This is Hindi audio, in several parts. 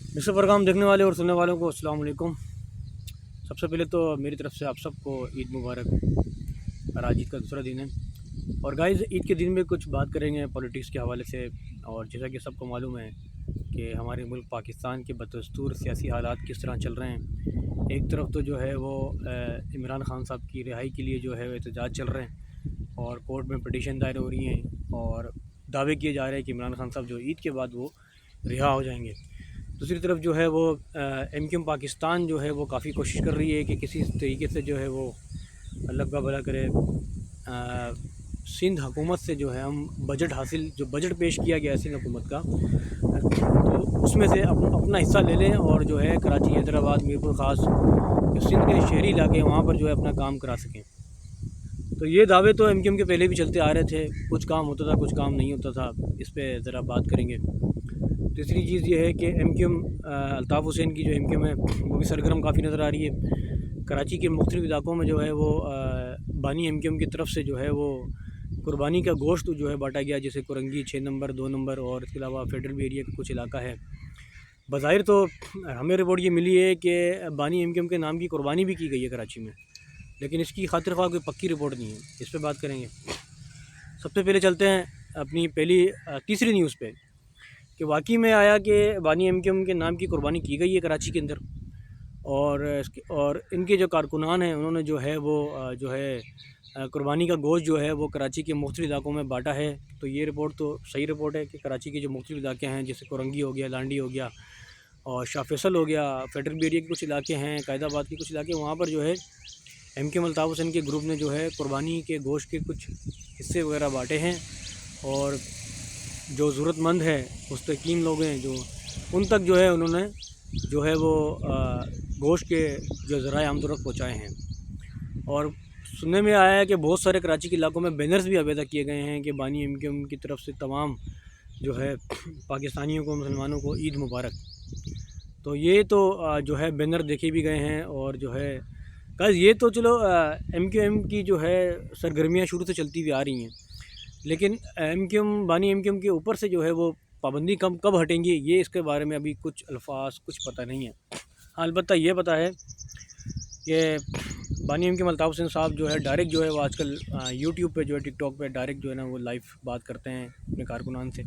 इस प्रोग्राम देखने वाले और सुनने वालों को अस्सलाम वालेकुम। सबसे पहले तो मेरी तरफ से आप सबको ईद मुबारक। और आज ईद का दूसरा दिन है और गाइस ईद के दिन में कुछ बात करेंगे पॉलिटिक्स के हवाले से। और जैसा कि सबको मालूम है कि हमारे मुल्क पाकिस्तान के बदस्तूर सियासी हालात किस तरह चल रहे हैं। एक तरफ तो जो है वो इमरान खान साहब की रिहाई के लिए जो है एहतजाज चल रहे हैं और कोर्ट में पटिशन दायर हो रही हैं और दावे किए जा रहे हैं कि इमरान खान साहब जो ईद के बाद वो रिहा हो जाएंगे। दूसरी तरफ जो है वो एमक्यूएम पाकिस्तान जो है वो काफ़ी कोशिश कर रही है कि किसी तरीके से जो है वो अल्लाह का भला करे सिंध हुकूमत से जो है हम बजट पेश किया गया है सिंध हुकूमत का, तो उसमें से अपना हिस्सा ले लें और जो है कराची, हैदराबाद, मीरपुर ख़ास जो सिंध के शहरी इलाके हैं वहाँ पर जो है अपना काम करा सकें। तो ये दावे तो एमक्यूएम के पहले भी चलते आ रहे थे, कुछ काम होता था कुछ काम नहीं होता था। इस पर ज़रा बात करेंगे। तीसरी चीज़ ये है कि एमक्यूएम अल्ताफ़ हुसैन की जो एमक्यूएम है वो भी सरगर्म काफ़ी नज़र आ रही है। कराची के मुख्तलिफ़ इलाकों में जो है वो बानी एमक्यूएम की तरफ से जो है वो कुर्बानी का गोश्त जो है बांटा गया, जैसे कुरंगी 6 नंबर 2 नंबर और इसके अलावा फेडरल एरिया का कुछ इलाका है। बज़ाहिर तो हमें रिपोर्ट ये मिली है कि बानी एमक्यूएम के नाम की कुर्बानी भी की गई है कराची में, लेकिन इसकी खातिर ख्वाह कोई पक्की रिपोर्ट नहीं है। इस पर बात करेंगे। सबसे पहले चलते हैं अपनी तीसरी न्यूज़ पे कि वाकई में आया कि बानी एमक्यूएम के नाम की कुर्बानी की गई है कराची के अंदर और इनके जो कारकुनान हैं उन्होंने जो है वो कुर्बानी का गोश्त जो है वो कराची के मुख्तलिफ़ इलाकों में बांटा है। तो ये रिपोर्ट तो सही रिपोर्ट है कि कराची के जो मुख्तलिफ़ इलाके हैं जैसे कुरंगी हो गया, लांडी हो गया और शाह फैसल हो गया, फेडरल एरिया के कुछ इलाके हैं, कायदाबाद के कुछ इलाके, वहाँ पर जो है एमक्यूएम अल्ताफ़ हुसैन के ग्रुप ने जो है कुर्बानी के गोश्त के कुछ हिस्से वगैरह बांटे हैं और जो ज़रूरतमंद है मुस्तकीम लोग हैं जो उन तक जो है उन्होंने जो है वो गोश्त के जो ज़राए आमदोरफ़्त तक पहुँचाए हैं। और सुनने में आया है कि बहुत सारे कराची के इलाकों में बैनर्स भी आवेदा किए गए हैं कि बानी एमक्यूएम की तरफ से तमाम जो है पाकिस्तानियों को, मुसलमानों को ईद मुबारक। तो ये तो जो है बैनर देखे भी गए हैं और जो है गाइस ये तो चलो एमक्यूएम की जो है सरगर्मियाँ शुरू से चलती हुई आ रही हैं, लेकिन बानी एमक्यूएम के ऊपर से जो है वो पाबंदी कब हटेंगी ये इसके बारे में अभी कुछ अल्फाज कुछ पता नहीं है। हाँ, अलबत्ता ये पता है कि बानी एमक्यूएम अल्ताफ़ हुसैन साहब जो है डायरेक्ट जो है वो आजकल यूट्यूब पे जो है टिकटॉक पे डायरेक्ट जो है ना वो लाइव बात करते हैं अपने कारकुनान से।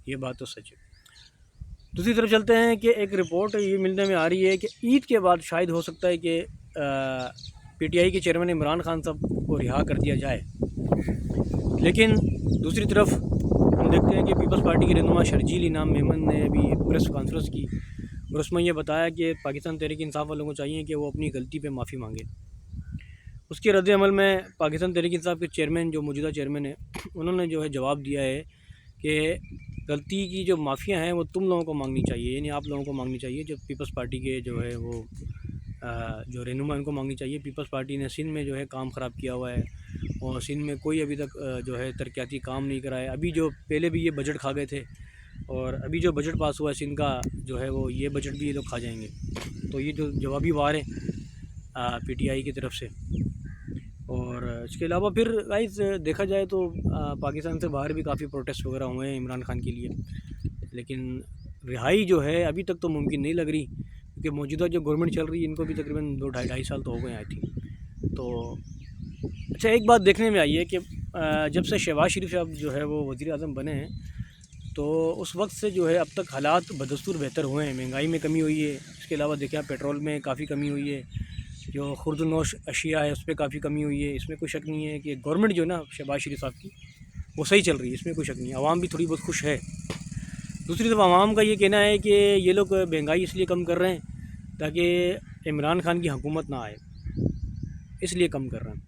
ये बात तो सच है। दूसरी तरफ चलते हैं कि एक रिपोर्ट ये मिलने में आ रही है कि ईद के बाद शायद हो सकता है कि पीटीआई के चेयरमैन इमरान खान साहब को रिहा कर दिया जाए। लेकिन दूसरी तरफ हम देखते हैं कि पीपल्स पार्टी के रहनुमा शर्जील इनाम मेमन ने अभी प्रेस कॉन्फ्रेंस की और उसमें यह बताया कि पाकिस्तान तहरीक इंसाफ वालों को चाहिए कि वो अपनी गलती पे माफ़ी मांगे। उसके रद्द-ए-अमल में पाकिस्तान तहरीक इंसाफ के चेयरमैन जो मौजूदा चेयरमैन है उन्होंने जो है जवाब दिया है कि गलती की जो माफ़ियाँ हैं वो तुम लोगों को मांगनी चाहिए, यानी आप लोगों को मांगनी चाहिए। जो पीपल्स पार्टी के जो है वो जो रहनुमा उनको मांगनी चाहिए। पीपल्स पार्टी ने सिंध में जो है काम ख़राब किया हुआ है और सिंध में कोई अभी तक जो है तरक्याती काम नहीं करा है। अभी जो पहले भी ये बजट खा गए थे और अभी जो बजट पास हुआ है सिंध का जो है वो ये बजट भी ये लोग खा जाएंगे। तो ये जो जवाबी वार है पीटीआई की तरफ से। और इसके अलावा फिर गाइस देखा जाए तो पाकिस्तान से बाहर भी काफ़ी प्रोटेस्ट वगैरह हुए हैं इमरान खान के लिए, लेकिन रिहाई जो है अभी तक तो मुमकिन नहीं लग रही क्योंकि मौजूदा जो गवर्नमेंट चल रही है इनको भी तकरीबन 2-2.5 साल तो हो गए आई थिंक। तो अच्छा, एक बात देखने में आई है कि जब से शहबाज शरीफ साहब जो है वो वज़ीर आज़म बने हैं तो उस वक्त से जो है अब तक हालात बदस्तूर बेहतर हुए हैं। महंगाई में कमी हुई है, इसके अलावा देखिए आप पेट्रोल में काफ़ी कमी हुई है, जो खुर्दनोश अशिया है उस पर काफ़ी कमी हुई है। इसमें कोई शक नहीं है कि गवर्नमेंट जो है ना शहबाज शरीफ साहब की वो सही चल रही है, इसमें कोई शक नहीं है। आवाम भी थोड़ी बहुत खुश है। दूसरी तरफ आवाम का ये कहना है कि ये लोग महंगाई इसलिए कम कर रहे हैं ताकि इमरान खान की हुकूमत ना आए, इसलिए कम कर रहे हैं।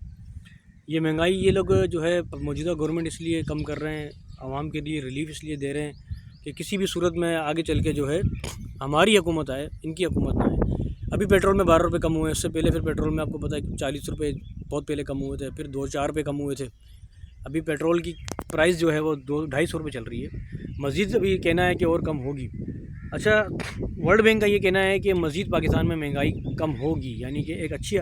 ये महंगाई ये लोग जो है मौजूदा गवर्नमेंट इसलिए कम कर रहे हैं, आवाम के लिए रिलीफ इसलिए दे रहे हैं कि किसी भी सूरत में आगे चल के जो है हमारी हुकूमत आए, इनकी हुकूमत ना आए। अभी पेट्रोल में 12 रुपये कम हुए हैं, उससे पहले फिर पेट्रोल में आपको पता है कि 40 रुपये बहुत पहले कम हुए थे, फिर 2-4 रुपये कम हुए थे। अभी पेट्रोल की प्राइस जो है वो 2-250 रुपये चल रही है। मज़ीद अभी कहना है कि और कम होगी। अच्छा, वर्ल्ड बैंक का ये कहना है कि मज़ीद पाकिस्तान में महंगाई कम होगी, यानी कि एक अच्छी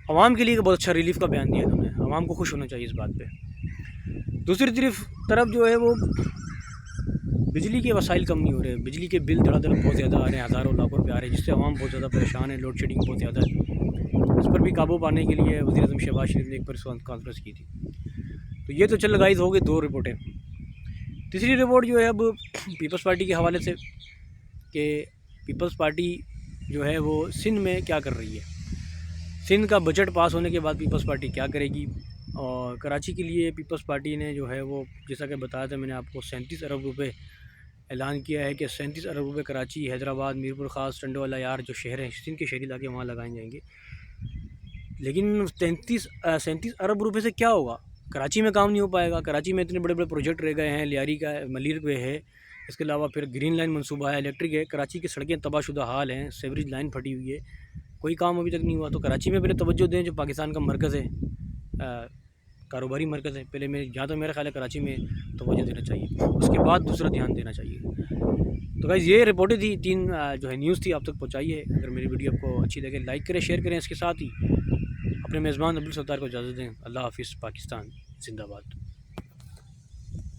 आवाम के लिए बहुत अच्छा रिलीफ का बयान दिया उन्होंने। आवाम को खुश होना चाहिए इस बात पे। दूसरी तरफ जो है वो बिजली के वसाइल कम नहीं हो रहे, बिजली के बिल धड़ाधड़ बहुत ज़्यादा आ रहे हैं, हज़ारों लाखों रुपये आ रहे हैं, जिससे आवाम बहुत ज़्यादा परेशान है। लोड शेडिंग बहुत ज़्यादा है। इस पर भी काबू पाने के लिए वज़ीर-ए-आज़म शहबाज शरीफ ने एक प्रेस कॉन्फ्रेंस की थी। तो ये तो चल गाइस हो गई 2 रिपोर्टें। तीसरी रिपोर्ट जो है अब पीपल्स पार्टी के हवाले से, कि पीपल्स पार्टी जो है वो सिंध में क्या कर रही है। सिंध का बजट पास होने के बाद पीपल्स पार्टी क्या करेगी। और कराची के लिए पीपल्स पार्टी ने जो है वो, जैसा कि बताया था मैंने आपको, 37 अरब रुपए ऐलान किया है कि 37 अरब रुपए कराची, हैदराबाद, मीरपुर ख़ास, टंडोवाला यार जो शहर हैं सिंध के शहरी इलाके, वहाँ लगाए जाएंगे। लेकिन 37 अरब रुपए से क्या होगा? कराची में काम नहीं हो पाएगा। कराची में इतने बड़े बड़े प्रोजेक्ट रह गए हैं, लियारी का मलिर पे है, इसके अलावा फिर ग्रीन लाइन मनसूबा है, इलेक्ट्रिक है। कराची की सड़कें तबाहशुदा हाल हैं, सीवरेज लाइन फटी हुई है, कोई काम अभी तक नहीं हुआ। तो कराची में पहले तवज्जो दें, जो पाकिस्तान का मरकज़ है, कारोबारी मरकज़ है। पहले मैं जहाँ तो मेरा ख्याल है कराची में तवज्जो देना चाहिए, उसके बाद दूसरा ध्यान देना चाहिए। तो गाइस ये रिपोर्टें थी, 3 जो है न्यूज़ थी, आप तक पहुँचाई है। अगर मेरी वीडियो आपको अच्छी लगे लाइक करें, शेयर करें। इसके साथ ही अपने मेज़बान अब्दुल सत्तार को इजाज़त दें। अल्लाह हाफ़िज़। पाकिस्तान जिंदाबाद।